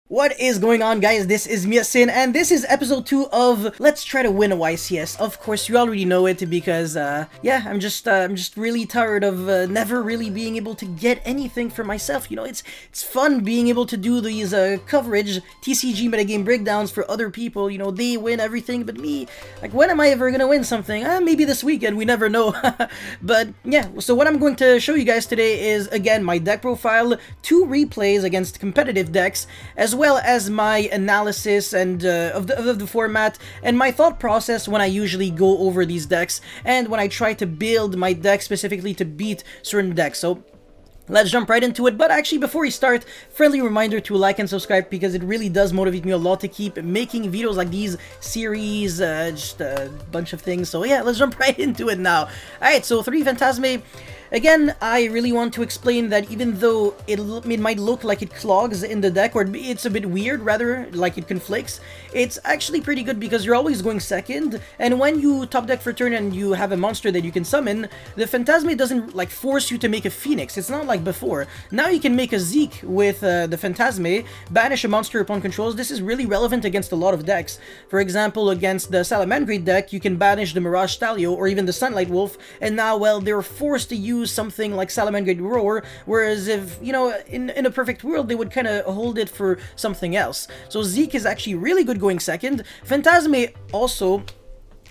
What is going on, guys? This is Miasin, and this is episode 2 of Let's Try to Win a YCS. Of course, you already know it because, yeah, I'm just really tired of never really being able to get anything for myself. You know, it's fun being able to do these coverage TCG metagame breakdowns for other people. You know, they win everything, but me, like, when am I ever gonna win something? Maybe this weekend. We never know. But yeah, so what I'm going to show you guys today is again my deck profile, 2 replays against competitive decks, as well as my analysis and of the format and my thought process when I usually go over these decks and when I try to build my deck specifically to beat certain decks. So let's jump right into it. But actually, before we start, friendly reminder to like and subscribe because it really does motivate me a lot to keep making videos like these, series, just a bunch of things. So yeah, let's jump right into it now. Alright, so 3 Phantasme. Again, I really want to explain that even though it might look like it clogs in the deck, or it's a bit weird, rather, like it conflicts, it's actually pretty good because you're always going second, and when you top deck for turn and you have a monster that you can summon, the Phantasme doesn't, like, force you to make a Phoenix. It's not like before. Now you can make a Zeke with the Phantasme, banish a monster upon controls. This is really relevant against a lot of decks. For example, against the Salamangreat deck, you can banish the Mirage Stalio or even the Sunlight Wolf, and now, well, they're forced to use something like Salamangreat Roar, whereas if, you know, in a perfect world, they would kind of hold it for something else. So Zeke is actually really good going second. Phantasme also,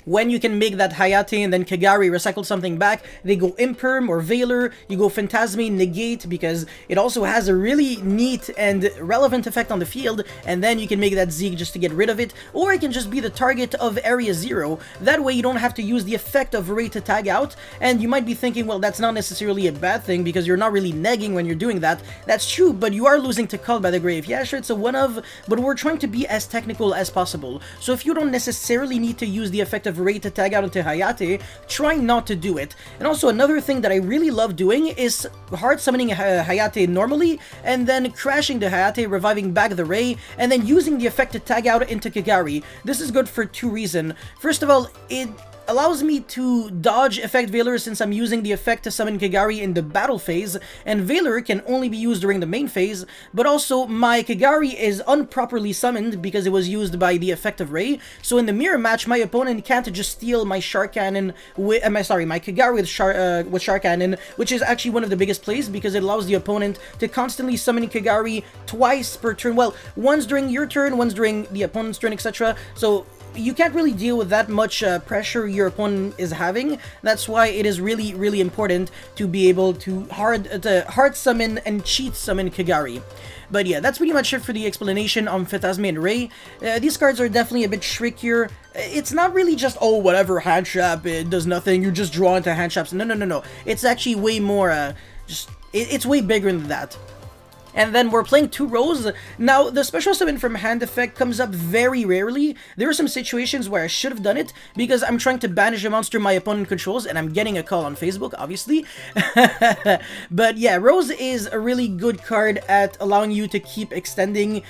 when you can make that Hayate and then Kagari recycle something back, they go Imperm or Veiler, you go Phantasme, Negate, because it also has a really neat and relevant effect on the field, and then you can make that Zeke just to get rid of it, or it can just be the target of Area 0. That way you don't have to use the effect of Ray to tag out, and you might be thinking, well, that's not necessarily a bad thing because you're not really negging when you're doing that. That's true, but you are losing to Call by the Grave. Yeah, sure, it's a one-of, but we're trying to be as technical as possible. So if you don't necessarily need to use the effect of Ray to tag out into Hayate, try not to do it. And also another thing that I really love doing is hard summoning Hayate normally, and then crashing the Hayate, reviving back the Ray, and then using the effect to tag out into Kagari. This is good for 2 reasons. First of all, it allows me to dodge effect Veiler since I'm using the effect to summon Kagari in the battle phase, and Veiler can only be used during the main phase, but also my Kagari is improperly summoned because it was used by the effect of Ray, so in the mirror match, my opponent can't just steal my Shark Cannon with, my Kagari with Shark Cannon, which is actually one of the biggest plays because it allows the opponent to constantly summon Kagari twice per turn, well, once during your turn, once during the opponent's turn, etc. So you can't really deal with that much pressure your opponent is having. That's why it is really, really important to be able to hard summon and cheat summon Kagari. But yeah, that's pretty much it for the explanation on Phantasme and Ray. These cards are definitely a bit trickier. It's not really just, oh, whatever, hand trap, it does nothing, you just draw into hand traps. No. It's actually way more, it's way bigger than that. And then we're playing 2 rows. Now, the special summon from hand effect comes up very rarely. There are some situations where I should have done it because I'm trying to banish a monster my opponent controls and I'm getting a call on Facebook, obviously. But yeah, Rose is a really good card at allowing you to keep extending.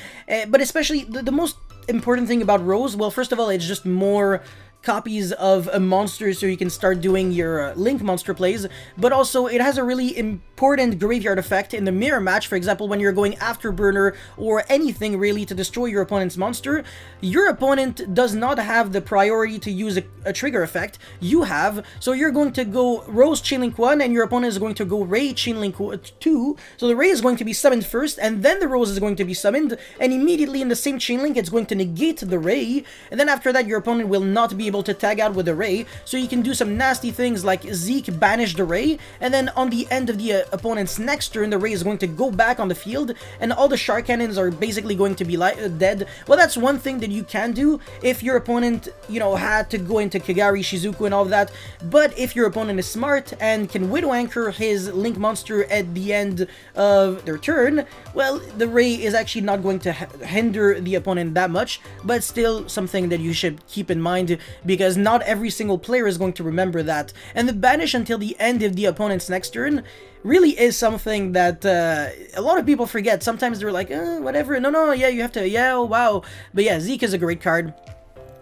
But especially, the most important thing about Rose, well, first of all, it's just more copies of a monster so you can start doing your Link monster plays, but also it has a really important graveyard effect in the mirror match. For example, when you're going Afterburner or anything really to destroy your opponent's monster, your opponent does not have the priority to use a trigger effect. You have, so you're going to go Rose Chainlink 1 and your opponent is going to go Ray Chainlink 2, so the Ray is going to be summoned first and then the Rose is going to be summoned, and immediately in the same Chainlink it's going to negate the Ray, and then after that your opponent will not be able to tag out with a Ray, so you can do some nasty things like Zeke banish the Ray, and then on the end of the opponent's next turn, the Ray is going to go back on the field, and all the Shark Cannons are basically going to be dead. Well, that's one thing that you can do if your opponent, you know, had to go into Kagari, Shizuku, and all of that, but if your opponent is smart and can Widow Anchor his Link monster at the end of their turn, well, the Ray is actually not going to hinder the opponent that much, but still something that you should keep in mind because not every single player is going to remember that. And the banish until the end of the opponent's next turn really is something that a lot of people forget. Sometimes they're like, whatever, no, yeah, you have to, yeah, oh, wow. But yeah, Zeke is a great card.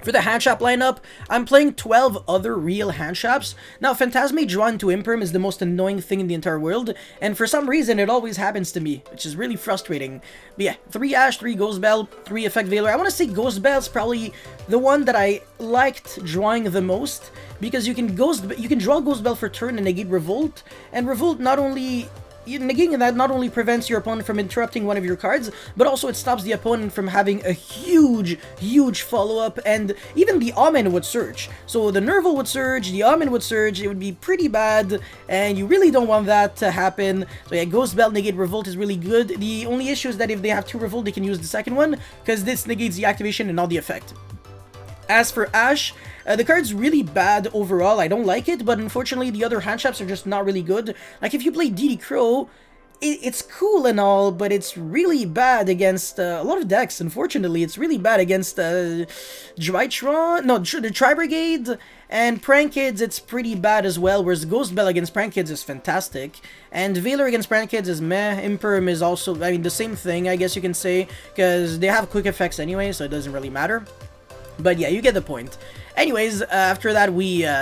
For the handshop lineup, I'm playing 12 other real handshops. Now, Phantasme drawn to Imperm is the most annoying thing in the entire world, and for some reason it always happens to me, which is really frustrating. But yeah, 3 Ash, 3 Ghost Bell, 3 Effect Veiler. I want to say Ghost Bell's probably the one that I liked drawing the most, because you can draw Ghost Bell for turn and negate Revolt, and Revolt not only... negating that not only prevents your opponent from interrupting one of your cards, but also it stops the opponent from having a huge follow-up, and even the Omen would surge. So the Nerval would surge, the Omen would surge, it would be pretty bad, and you really don't want that to happen. So yeah, Ghost Bell negate Revolt is really good. The only issue is that if they have 2 Revolt, they can use the second one, because this negates the activation and not the effect. As for Ash, the card's really bad overall. I don't like it, but unfortunately the other handshops are just not really good. Like if you play DD Crow, it's cool and all, but it's really bad against a lot of decks. Unfortunately, it's really bad against Drytron, no, the Tri-Brigade, and Prank Kids. It's pretty bad as well, whereas Ghost Bell against Prank Kids is fantastic, and Veiler against Prank Kids is meh. Imperm is also, I mean, the same thing, I guess you can say, because they have quick effects anyway, so it doesn't really matter. But yeah, you get the point. Anyways, after that,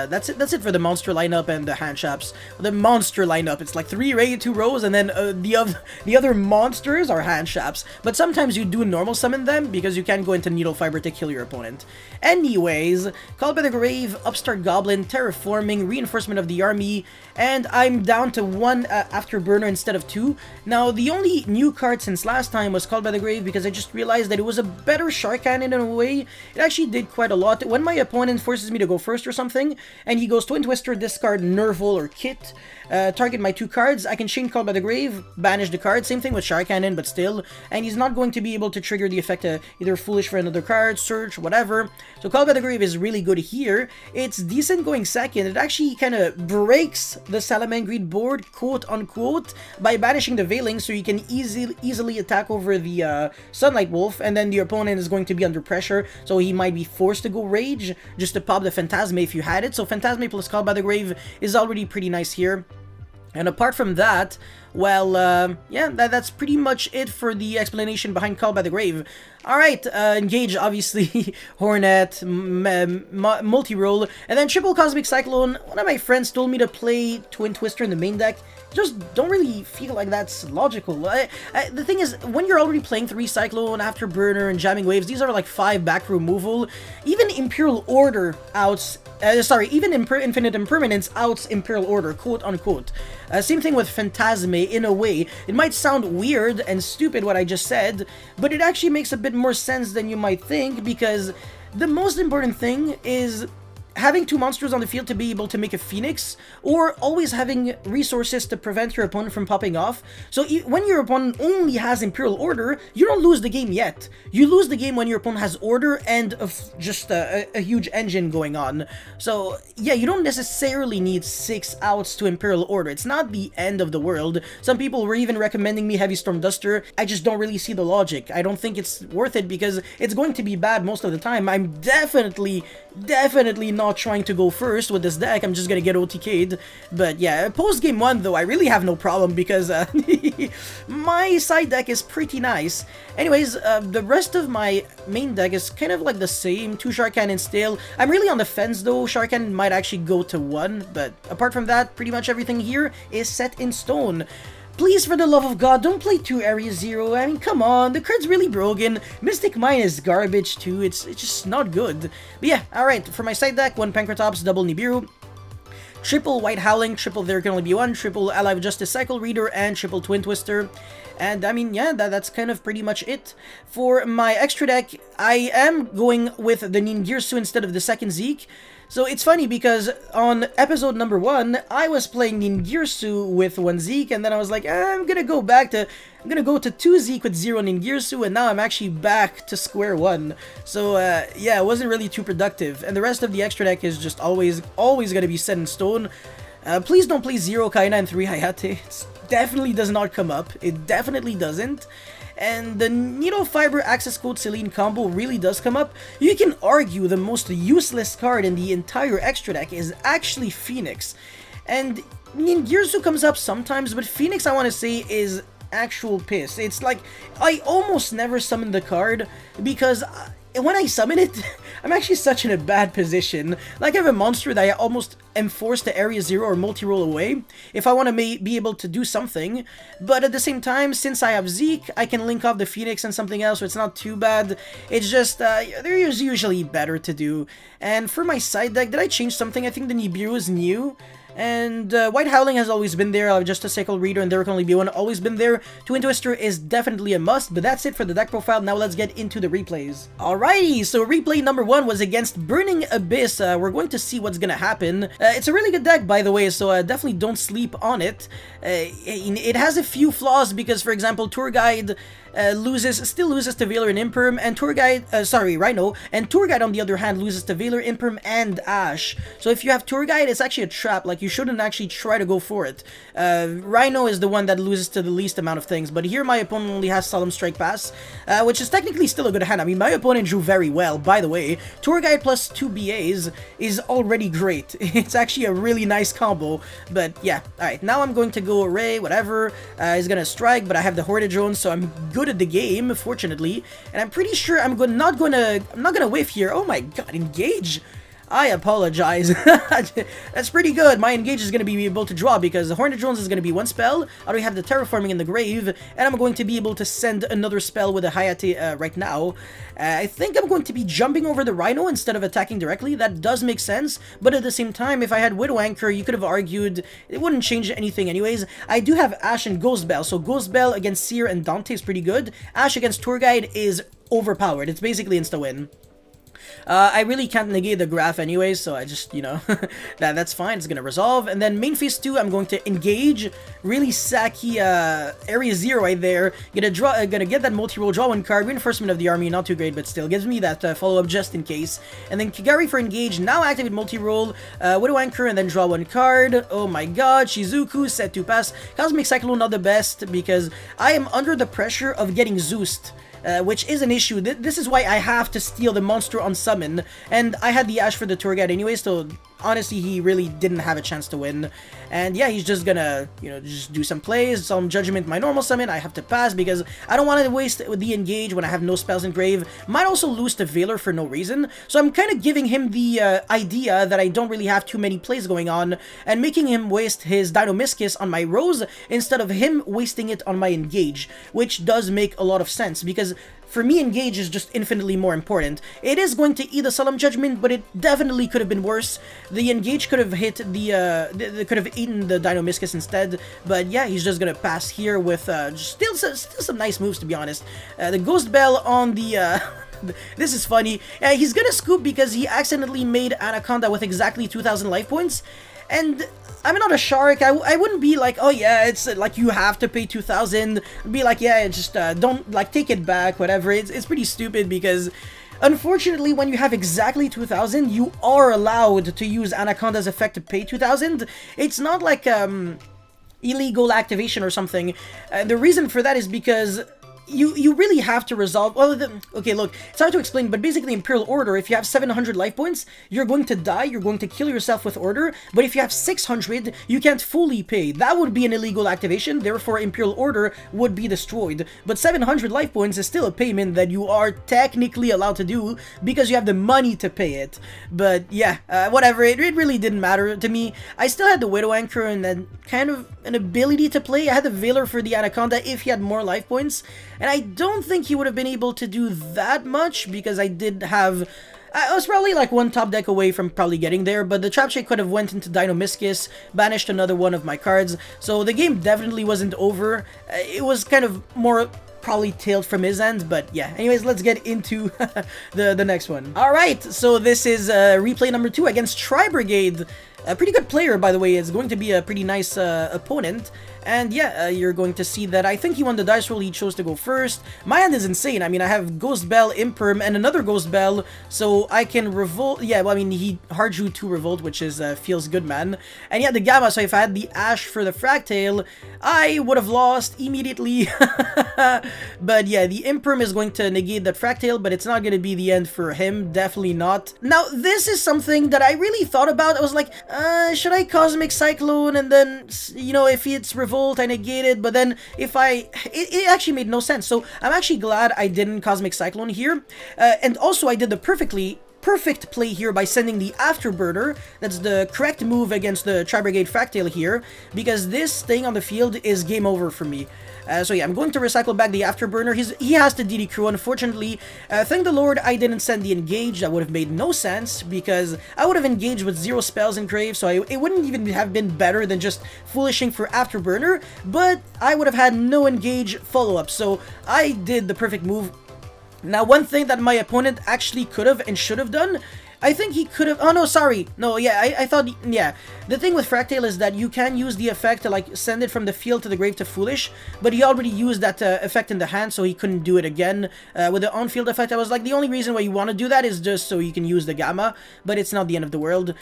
that's it for the monster lineup and the handshops. The monster lineup, it's like 3 raid, 2 rows, and then the other monsters are handshops. But sometimes you do normal summon them, because you can't go into Needle Fiber to kill your opponent. Anyways, Called by the Grave, Upstart Goblin, Terraforming, Reinforcement of the Army, and I'm down to 1 Afterburner instead of 2. Now, the only new card since last time was Called by the Grave, because I just realized that it was a better Shark Cannon in a way. It actually did quite a lot. When my opponent forces me to go first or something, and he goes Twin Twister, discard Nerval or Kit, target my 2 cards, I can chain Call by the Grave, banish the card, same thing with Shark Cannon, but still, and he's not going to be able to trigger the effect of either Foolish for another card, Search, whatever. So Call by the Grave is really good here. It's decent going second. It actually kind of breaks the Salamangreed board, quote unquote, by banishing the Veiling, so you can easily attack over the Sunlight Wolf, and then the opponent is going to be under pressure, so he might be forced to go Rage, just to pop the Phantasme if you had it. So Phantasme plus Call by the Grave is already pretty nice here. And apart from that, well, yeah, that's pretty much it for the explanation behind Call by the Grave. Alright, Engage, obviously, Hornet, multi-roll, and then Triple Cosmic Cyclone. One of my friends told me to play Twin Twister in the main deck. Just don't really feel like that's logical. The thing is, when you're already playing 3 Cyclone, Afterburner, and Jamming Waves, these are like 5 back removal. Even Imperial Order outs, even Infinite Impermanence outs Imperial Order, quote unquote. Same thing with Phantasme, in a way. It might sound weird and stupid what I just said, but it actually makes a bit more sense than you might think, because the most important thing is having 2 monsters on the field to be able to make a Phoenix, or always having resources to prevent your opponent from popping off. So when your opponent only has Imperial Order, you don't lose the game yet. You lose the game when your opponent has Order and just a huge engine going on. So yeah, you don't necessarily need 6 outs to Imperial Order. It's not the end of the world. Some people were even recommending me Heavy Storm Duster. I just don't really see the logic. I don't think it's worth it, because it's going to be bad most of the time. I'm definitely not trying to go first with this deck. I'm just gonna get OTK'd. But yeah, post game 1 though, I really have no problem, because my side deck is pretty nice. Anyways, the rest of my main deck is kind of like the same. 2 Shark Cannons still. I'm really on the fence though. Shark Cannon might actually go to 1, but apart from that, pretty much everything here is set in stone. Please, for the love of God, don't play 2 Area Zero. I mean, come on, the card's really broken. Mystic Mine is garbage too. It's just not good. But yeah, alright, for my side deck, 1 Pancratops, double Nibiru, triple White Howling, triple There Can Only Be One, triple Alive Justice Cycle Reader, and triple Twin Twister. And I mean, yeah, that's kind of pretty much it. For my extra deck, I am going with the Ningirsu instead of the second Zeke. So it's funny, because on episode number 1, I was playing Ningirsu with 1 Zeke, and then I was like, I'm gonna go to 2 Zeke with 0 Ningirsu, and now I'm actually back to square 1. So yeah, it wasn't really too productive, and the rest of the extra deck is just always gonna be set in stone. Please don't play 0 Kaina and 3 Hayate. It definitely does not come up. It definitely doesn't. And the Needle Fiber Access Code Celine combo really does come up. You can argue the most useless card in the entire extra deck is actually Phoenix. And Ningirsu comes up sometimes, but Phoenix, I want to say, is actual piss. It's like, I almost never summon the card, because when I summon it, I'm actually such in a bad position. Like, I have a monster that I almost am forced to Area 0 or multi-roll away if I want to be able to do something. But at the same time, since I have Zeke, I can link off the Phoenix and something else, so it's not too bad. It's just, there's usually better to do. And for my side deck, did I change something? I think the Nibiru is new. And White Howling has always been there, just a Cycle Reader, and there can only be one, always been there. Twin Twister is definitely a must, but that's it for the deck profile. Now let's get into the replays. Alrighty, so replay number 1 was against Burning Abyss. We're going to see what's gonna happen. It's a really good deck, by the way, so definitely don't sleep on it. It has a few flaws because, for example, Tour Guide still loses to Veiler and Imperm, and Tour Guide, Rhino, and Tour Guide on the other hand loses to Veiler, Imperm, and Ash. So if you have Tour Guide, it's actually a trap, like you shouldn't actually try to go for it. Rhino is the one that loses to the least amount of things, but here my opponent only has Solemn Strike Pass, which is technically still a good hand. I mean, my opponent drew very well, by the way. Tour Guide plus 2 BAs is already great. It's actually a really nice combo, but yeah. Alright, now I'm going to go Array, whatever. He's gonna strike, but I have the Horde Drone, so I'm good at the game, fortunately, and I'm pretty sure I'm not gonna whiff here. Oh my god, engage! I apologize. That's pretty good. My engage is going to be able to draw because the Hornet Drones is going to be one spell. I already have the Terraforming in the grave, and I'm going to be able to send another spell with a Hayate right now. I think I'm going to be jumping over the Rhino instead of attacking directly. That does make sense, but at the same time, if I had Widow Anchor, you could have argued it wouldn't change anything anyways. I do have Ash and Ghost Bell, so Ghost Bell against Seer and Dante is pretty good. Ash against Tour Guide is overpowered. It's basically insta-win. I really can't negate the graph anyways, so I just, you know, that's fine. It's gonna resolve. And then main phase 2, I'm going to engage. Really sacky Area 0 right there. Gonna get that multi-roll, draw 1 card. Reinforcement of the army, not too great, but still gives me that follow-up just in case. And then Kigari for engage. Now activate multi-roll, Widow Anchor, and then draw 1 card. Oh my god, Shizuku, set to pass. Cosmic Cyclone not the best because I am under the pressure of getting Zeused. Which is an issue. This is why I have to steal the monster on summon, and I had the Ash for the Tour Guide anyway, so honestly, he really didn't have a chance to win. And yeah, he's just gonna, you know, just do some plays, some Judgment, my normal summon. I have to pass because I don't want to waste the engage when I have no spells in grave. Might also lose to Veiler for no reason, so I'm kind of giving him the idea that I don't really have too many plays going on, and making him waste his Dino-Miscus on my Rose instead of him wasting it on my engage, which does make a lot of sense because for me, engage is just infinitely more important. It is going to eat the Solemn Judgment, but it definitely could have been worse. The engage could have hit could have eaten the Dino-Miscus instead. But yeah, he's just gonna pass here with still some nice moves, to be honest. The Ghost Bell on the this is funny. He's gonna scoop because he accidentally made Anaconda with exactly 2,000 life points. And I'm not a shark. I wouldn't be like, oh yeah, it's like you have to pay 2,000. I'd be like, yeah, just don't, like, take it back, whatever. It's pretty stupid because unfortunately, when you have exactly 2,000, you are allowed to use Anaconda's effect to pay 2,000. It's not like illegal activation or something. The reason for that is because you really have to resolve. Well, okay, look, it's hard to explain, but basically Imperial Order, if you have 700 life points, you're going to die, you're going to kill yourself with Order, but if you have 600, you can't fully pay. That would be an illegal activation, therefore Imperial Order would be destroyed. But 700 life points is still a payment that you are technically allowed to do because you have the money to pay it. But yeah, whatever, it really didn't matter to me. I still had the Widow Anchor and then kind of an ability to play. I had the Veiler for the Anaconda if he had more life points. And I don't think he would have been able to do that much because I did have... I was probably like one top deck away from probably getting there, but the Trap Shake could have went into Dino-Miscus, banished another one of my cards, so the game definitely wasn't over. It was kind of more probably tailed from his end, but yeah. Anyways, let's get into the next one. Alright, so this is replay number 2 against Tri-Brigade. A pretty good player, by the way. It's going to be a pretty nice opponent. And yeah, you're going to see that I think he won the dice roll. He chose to go first. My hand is insane. I mean, I have Ghost Bell, Imperm, and another Ghost Bell, so I can revolt. Yeah, well, I mean, he hard drew 2 revolt, which is feels good, man. And yeah, the Gamma. So if I had the Ash for the Fractale, I would have lost immediately. But yeah, the Imperm is going to negate that Fractale, but it's not going to be the end for him. Definitely not. Now, this is something that I really thought about. I was like, should I Cosmic Cyclone and then, you know, if it's Revolt, I negate it, but then if it actually made no sense. So I'm actually glad I didn't Cosmic Cyclone here. And also I did the perfect play here by sending the Afterburner. That's the correct move against the Tri-Brigade Fractale here, because this thing on the field is game over for me. So yeah, I'm going to recycle back the Afterburner. He has the DD Crew, unfortunately. Thank the Lord I didn't send the Engage. That would have made no sense, because I would have engaged with 0 spells in Grave, so it wouldn't even have been better than just Foolishing for Afterburner, but I would have had no Engage follow-up, so I did the perfect move. Now, one thing that my opponent actually could have and should have done, I think he could have... Oh, no, sorry. No, yeah, I thought... Yeah. The thing with Fractale is that you can use the effect to, like, send it from the field to the grave to Foolish, but he already used that effect in the hand, so he couldn't do it again. With the on-field effect, I was like, the only reason why you want to do that is just so you can use the Gamma, but it's not the end of the world.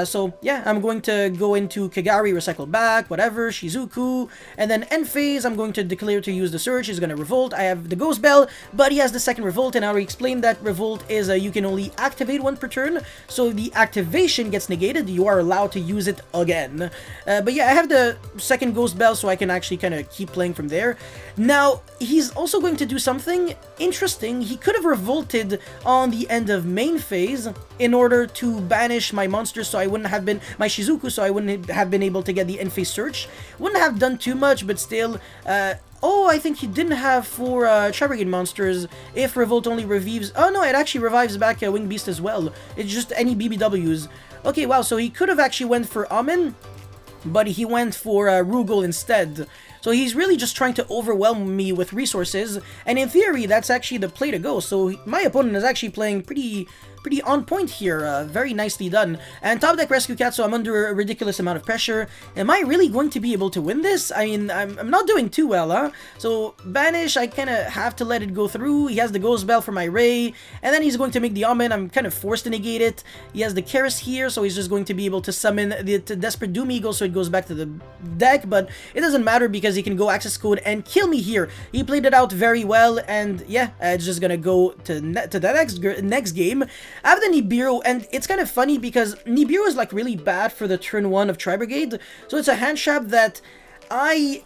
So, yeah, I'm going to go into Kagari, recycle back, whatever, Shizuku, and then end phase, I'm going to declare to use the Surge. He's going to Revolt. I have the Ghost Bell, but he has the second Revolt, and I already explained that Revolt is you can only activate one per turn. So if the activation gets negated, you are allowed to use it again. But yeah, I have the second Ghost Bell, so I can actually kind of keep playing from there. Now, he's also going to do something interesting. He could have revolted on the end of main phase in order to banish my monsters, so I wouldn't have been... my Shizuku, so I wouldn't have been able to get the end phase search. Wouldn't have done too much, but still... oh, I think he didn't have 4 Tri-Brigade monsters if Revolt only revives... Oh no, it actually revives back Winged Beast as well. It's just any BBWs. Okay, wow, so he could have actually went for Amen, but he went for Rugal instead. So he's really just trying to overwhelm me with resources, and in theory, that's actually the play to go. So my opponent is actually playing pretty on point here. Very nicely done. And top deck Rescue Cat, so I'm under a ridiculous amount of pressure. Am I really going to be able to win this? I mean, I'm not doing too well, huh? So Banish, I kind of have to let it go through. He has the Ghost Bell for my Ray, and then he's going to make the Omen. I'm kind of forced to negate it. He has the Keras here, so he's just going to be able to summon the Desperate Doom Eagle, so it goes back to the deck, but it doesn't matter because he can go access code and kill me here. He played it out very well, and yeah, it's just gonna go to the next game. I have the Nibiru, and it's kind of funny because Nibiru is like really bad for the turn 1 of Tri-Brigade, so it's a hand trap that I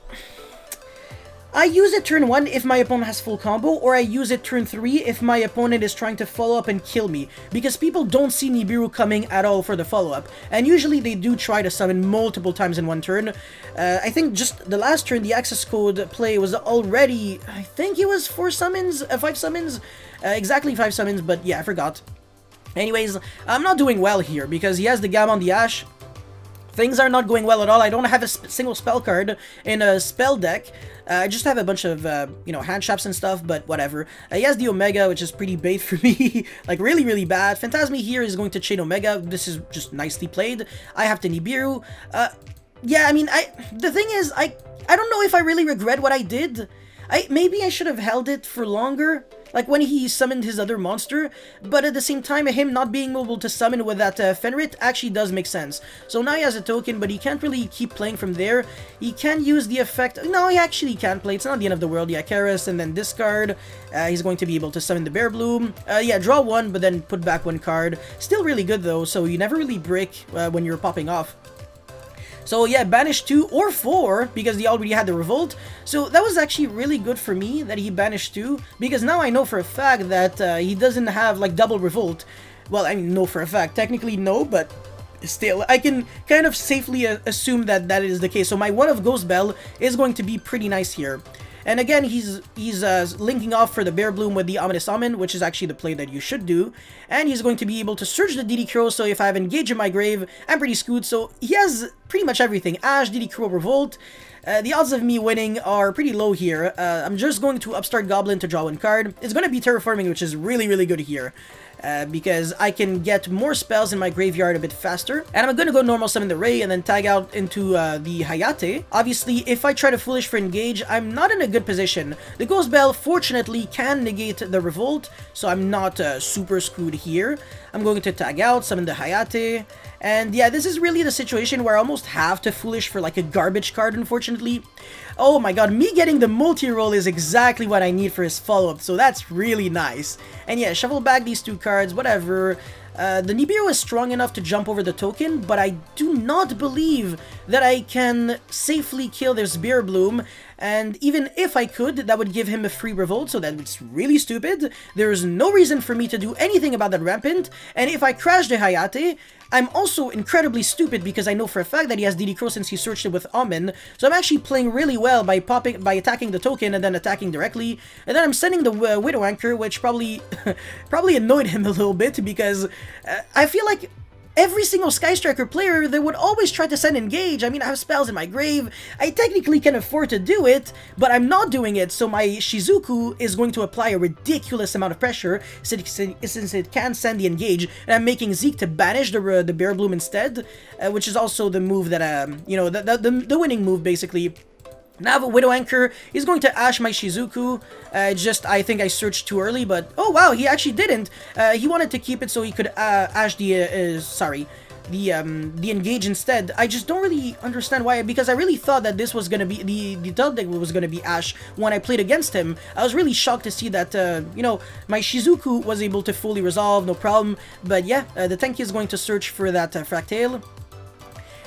use it turn 1 if my opponent has full combo, or I use it turn 3 if my opponent is trying to follow up and kill me, because people don't see Nibiru coming at all for the follow-up, and usually they do try to summon multiple times in one turn. I think just the last turn, the access code play was already, I think it was 4 summons, 5 summons, exactly 5 summons, but yeah, I forgot. Anyways, I'm not doing well here, because he has the Gamma on the Ash. Things are not going well at all. I don't have a single spell card in a spell deck. I just have a bunch of, you know, hand traps and stuff, but whatever. He has the Omega, which is pretty bait for me. Like, really, really bad. Phantasmi here is going to chain Omega. This is just nicely played. I have the Nibiru. Yeah, I mean, the thing is, I don't know if I really regret what I did. Maybe I should have held it for longer, like when he summoned his other monster, but at the same time, him not being able to summon with that Fenrit actually does make sense. So now he has a token, but he can't really keep playing from there. He can use the effect... No, he actually can't play. It's not the end of the world. Yeah, Keras and then discard. He's going to be able to summon the Bear Bloom. Yeah, draw 1, but then put back 1 card. Still really good, though, so you never really break when you're popping off. So yeah, banished 2 or 4 because he already had the Revolt. So that was actually really good for me that he banished 2, because now I know for a fact that he doesn't have like double Revolt. Well, I mean, know for a fact. Technically no, but still, I can kind of safely assume that that is the case. So my 1 of Ghost Bell is going to be pretty nice here. And again, he's linking off for the Bear Bloom with the Ominous Omen, which is actually the play that you should do. And he's going to be able to search the DD Crow, so if I have Engage in my grave, I'm pretty screwed. So he has pretty much everything. Ash, DD Crow, Revolt. The odds of me winning are pretty low here. I'm just going to Upstart Goblin to draw 1 card. It's going to be Terraforming, which is really, really good here. Because I can get more spells in my graveyard a bit faster. And I'm going to go normal summon the Ray and then tag out into the Hayate. Obviously, if I try to Foolish for Engage, I'm not in a good position. The Ghost Bell, fortunately, can negate the Revolt, so I'm not super screwed here. I'm going to tag out, summon the Hayate. And yeah, this is really the situation where I almost have to Foolish for like a garbage card, unfortunately. Oh my god, me getting the multi-roll is exactly what I need for his follow-up, so that's really nice. And yeah, shuffle back these 2 cards, whatever. The Nibiru is strong enough to jump over the token, but I do not believe that I can safely kill this Beer Bloom, and even if I could, that would give him a free revolt, so that's really stupid. There is no reason for me to do anything about that Rampant, and if I crash the Hayate, I'm also incredibly stupid because I know for a fact that he has DD Crow since he searched it with Omen, so I'm actually playing really well by attacking the token and then attacking directly, and then I'm sending the Widow Anchor, which probably annoyed him a little bit because I feel like every single Sky Striker player, they would always try to send engage. I mean, I have spells in my grave. I technically can afford to do it, but I'm not doing it, so my Shizuku is going to apply a ridiculous amount of pressure since it can send the engage, and I'm making Zeke to banish the Bear Bloom instead, which is also the move that, you know, the winning move, basically. Now the Widow Anchor is going to Ash my Shizuku. I think I searched too early, but oh wow, he actually didn't. He wanted to keep it so he could Ash the engage instead. I just don't really understand why, because I really thought that this was gonna be the Dub deck was gonna be Ash when I played against him. I was really shocked to see that you know, my Shizuku was able to fully resolve, no problem. But yeah, the Tenki is going to search for that Fractale.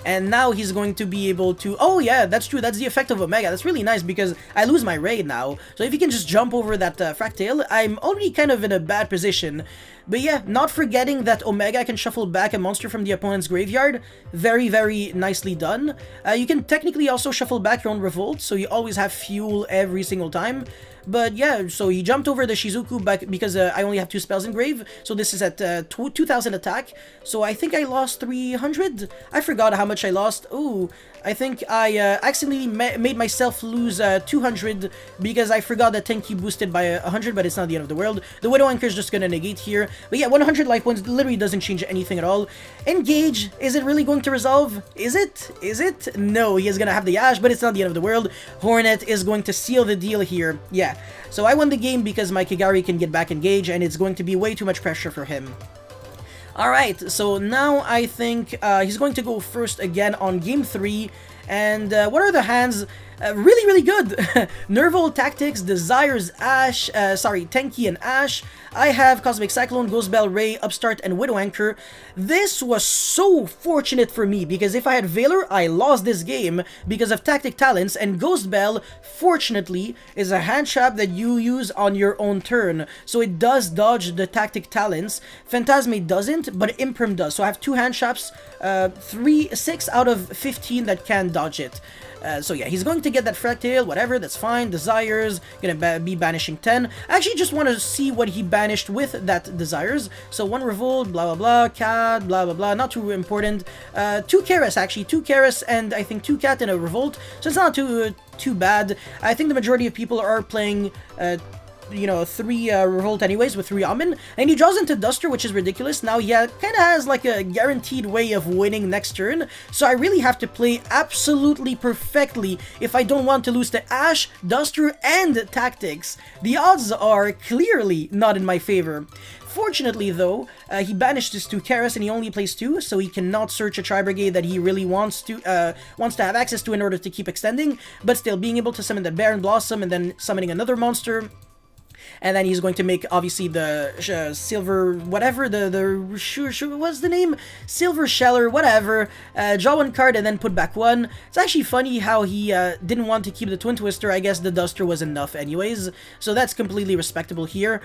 And now he's going to be able to... Oh yeah, that's true, that's the effect of Omega. That's really nice because I lose my raid now. So if he can just jump over that Fractale, I'm already kind of in a bad position. But yeah, not forgetting that Omega can shuffle back a monster from the opponent's graveyard. Very, very nicely done. You can technically also shuffle back your own Revolt, so you always have fuel every single time. But yeah, so he jumped over the Shizuku back because I only have 2 spells in grave, so this is at 2000 attack. So I think I lost 300? I forgot how much I lost. Ooh, I think I accidentally made myself lose 200 because I forgot that Tenki boosted by 100, but it's not the end of the world. The Widow Anchor is just gonna negate here. But yeah, 100 life points literally doesn't change anything at all. Engage, is it really going to resolve? Is it? Is it? No, he is gonna have the Ash, but it's not the end of the world. Hornet is going to seal the deal here. Yeah, so I won the game because my Kigari can get back engaged, and it's going to be way too much pressure for him. Alright, so now I think he's going to go first again on game 3. And what are the hands? Really, really good. Nerval, Tactics, Desires, Ash, Tenki and Ash. I have Cosmic Cyclone, Ghost Bell, Ray, Upstart, and Widow Anchor. This was so fortunate for me because if I had Valor, I lost this game because of Tactic Talents, and Ghost Bell, fortunately, is a hand trap that you use on your own turn. So it does dodge the Tactic Talents. Phantasme doesn't, but Imprim does. So I have 2 hand traps, 6 out of 15 that can dodge it. So yeah, he's going to get that Fractale, whatever, that's fine. Desires, gonna be banishing 10. I actually just want to see what he banished with that Desires. So 1 Revolt, blah blah blah, Cat, blah blah blah, not too important. 2 Keras actually, 2 Keras and I think 2 Cat and a Revolt, so it's not too bad. I think the majority of people are playing you know, 3 Revolt anyways with 3 Omen, and he draws into Duster, which is ridiculous. Now he kind of has like a guaranteed way of winning next turn, so I really have to play absolutely perfectly if I don't want to lose to Ash, Duster, and Tactics. The odds are clearly not in my favor. Fortunately though, he banished his 2 Keras and he only plays 2, so he cannot search a Tri-Brigade that he really wants to have access to in order to keep extending, but still being able to summon the Baron Blossom and then summoning another monster. And then he's going to make, obviously, the silver, whatever, what's the name? Silver Sheller, whatever. Draw 1 card and then put back 1. It's actually funny how he didn't want to keep the Twin Twister. I guess the Duster was enough anyways. So that's completely respectable here.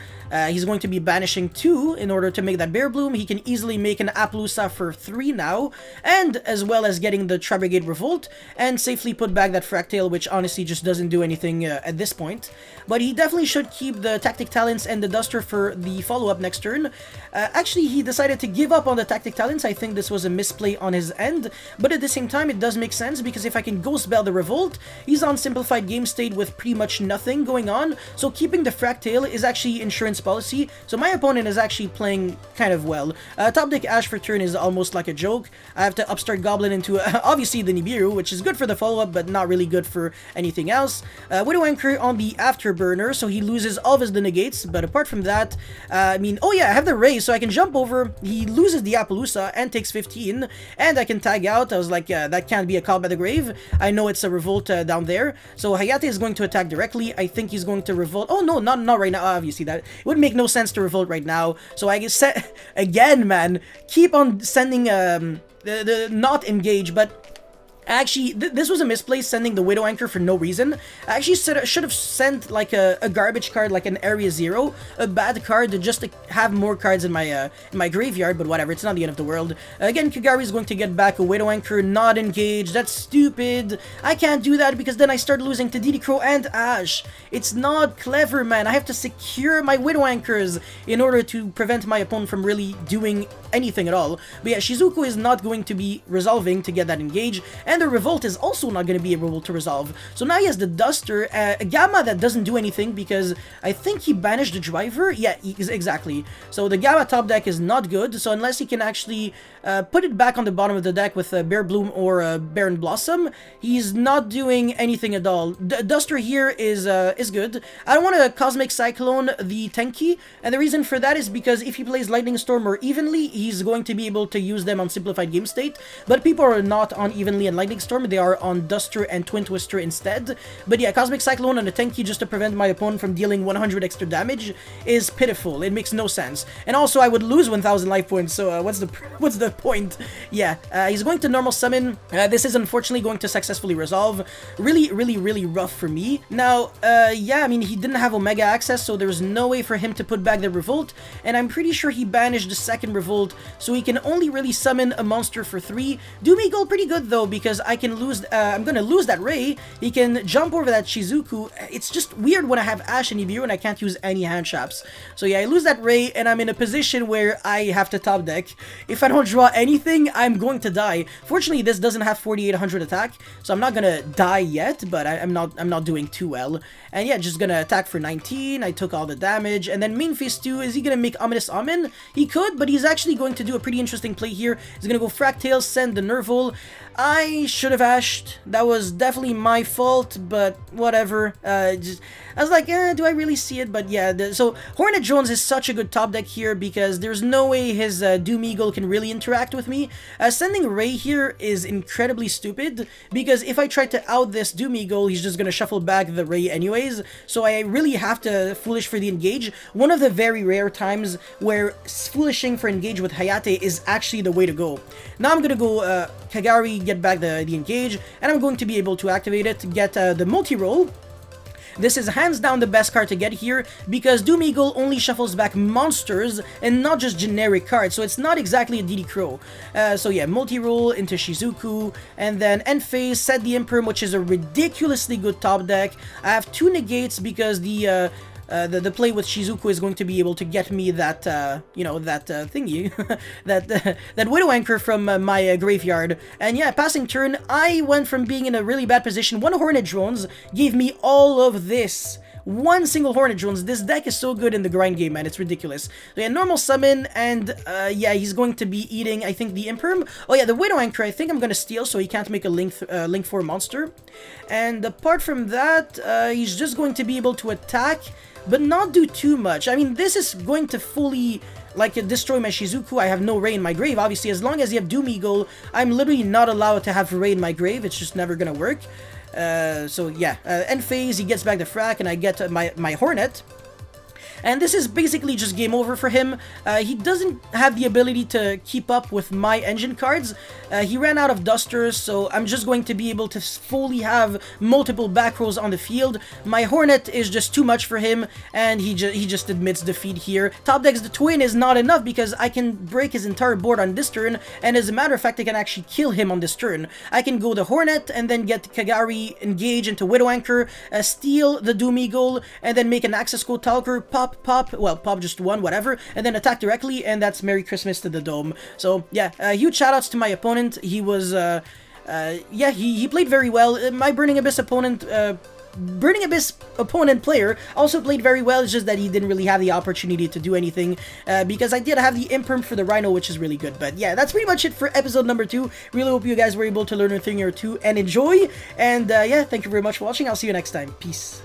He's going to be banishing 2 in order to make that Bear Bloom. He can easily make an Appaloosa for 3 now. And as well as getting the Tri-Brigade Revolt. And safely put back that Fractale, which honestly just doesn't do anything at this point. But he definitely should keep the Tactic Talents and the Duster for the follow-up next turn. Actually, he decided to give up on the Tactic Talents. I think this was a misplay on his end, but at the same time, it does make sense because if I can Ghost Bell the Revolt, he's on simplified game state with pretty much nothing going on, so keeping the Fractale is actually insurance policy, so my opponent is actually playing kind of well. Top deck Ash for turn is almost like a joke. I have to Upstart Goblin into, obviously, the Nibiru, which is good for the follow-up, but not really good for anything else. Widow Anchor on the Afterburner, so he loses all of his the negates, but apart from that, I mean, oh yeah, I have the Ray, so I can jump over. He loses the Appaloosa and takes 15, and I can tag out. I was like, that can't be a call by the grave. I know it's a revolt down there. So Hayate is going to attack directly. I think he's going to revolt. Oh no, not right now. Obviously, that it would make no sense to revolt right now. So I guess again, man, keep on sending the not engage, but actually, this was a misplaced sending the Widow Anchor for no reason. I actually should have sent like a garbage card, like an Area 0, a bad card to just have more cards in my graveyard, but whatever, it's not the end of the world. Again, Kagari is going to get back a Widow Anchor, not engaged. That's stupid. I can't do that because then I start losing to DD Crow and Ash. It's not clever, man. I have to secure my Widow Anchors in order to prevent my opponent from really doing anything at all. But yeah, Shizuku is not going to be resolving to get that engage, and the Revolt is also not going to be able to resolve. So now he has the Duster, a Gamma that doesn't do anything because I think he banished the Driver. Yeah, exactly. So the Gamma top deck is not good, so unless he can actually put it back on the bottom of the deck with Bear Bloom or Baron Blossom, he's not doing anything at all. Duster here is good. I don't want to Cosmic Cyclone the Tenki, and the reason for that is because if he plays Lightning Storm or Evenly, he's going to be able to use them on Simplified Game State, but people are not on Evenly and Lightning Storm, they are on Duster and Twin Twister instead. But yeah, Cosmic Cyclone and a Tenki just to prevent my opponent from dealing 100 extra damage is pitiful. It makes no sense. And also, I would lose 1000 life points, so what's the point? Yeah, he's going to normal summon. This is unfortunately going to successfully resolve. Really rough for me. Now, yeah, I mean, he didn't have Omega access, so there's no way for him to put back the Revolt, and I'm pretty sure he banished the second Revolt, so he can only really summon a monster for 3. Doom Eagle pretty good though, because I can lose, I'm gonna lose that Ray. He can jump over that Shizuku. It's just weird when I have Ash and Ibiru and I can't use any hand traps. So yeah, I lose that Ray, and I'm in a position where I have to top deck. If I don't draw anything, I'm going to die. Fortunately, this doesn't have 4800 attack, so I'm not gonna die yet, but I'm not doing too well. And yeah, just gonna attack for 19. I took all the damage, and then main phase 2, is he gonna make Ominous Omen? He could, but he's actually going to do a pretty interesting play here. He's gonna go Fractale, send the Nerval. I should have ashed. That was definitely my fault, but whatever. I was like, do I really see it? But yeah, so Hornet Jones is such a good top deck here because there's no way his Doom Eagle can really interact with me. Sending Ray here is incredibly stupid because if I try to out this Doom Eagle, he's just gonna shuffle back the Ray anyways. So I really have to Foolish for the engage. One of the very rare times where Foolishing for engage with Hayate is actually the way to go. Now I'm gonna go Kagari, get back the engage, and I'm going to be able to activate it, get the multi-roll. This is hands down the best card to get here because Doom Eagle only shuffles back monsters and not just generic cards, so it's not exactly a DD Crow. So yeah, multi-roll into Shizuku, and then end phase, set the Imperm, which is a ridiculously good top deck. I have 2 negates because the play with Shizuku is going to be able to get me that, you know, that thingy, that Widow Anchor from my graveyard. And yeah, passing turn, I went from being in a really bad position. 1 Hornet Drones gave me all of this. 1 single Hornet Drones. This deck is so good in the grind game, man. It's ridiculous. So yeah, normal summon, and yeah, he's going to be eating, I think, the Imperm. Oh yeah, the Widow Anchor, I think I'm going to steal so he can't make a Link 4 monster. And apart from that, he's just going to be able to attack, but not do too much. I mean, this is going to fully, like, destroy my Shizuku. I have no Ray in my grave. Obviously, as long as you have Doom Eagle, I'm literally not allowed to have Ray in my grave. It's just never gonna work. So yeah, end phase, he gets back the frac, and I get my Hornet. And this is basically just game over for him. He doesn't have the ability to keep up with my engine cards. He ran out of Dusters, so I'm just going to be able to fully have multiple back rows on the field. My Hornet is just too much for him, and he just admits defeat here. Top decks the Twin is not enough because I can break his entire board on this turn, and as a matter of fact, I can actually kill him on this turn. I can go the Hornet, and then get Kagari, engage into Widow Anchor, steal the Doom Eagle, and then make an Access Code Talker, pop, well, pop just 1, whatever, and then attack directly, and that's Merry Christmas to the Dome. So yeah, huge shoutouts to my opponent. He was, yeah, he played very well. My Burning Abyss opponent player also played very well. It's just that he didn't really have the opportunity to do anything because I did have the Imperm for the Rhino, which is really good. But yeah, that's pretty much it for episode number 2. Really hope you guys were able to learn a thing or two and enjoy. And yeah, thank you very much for watching. I'll see you next time. Peace.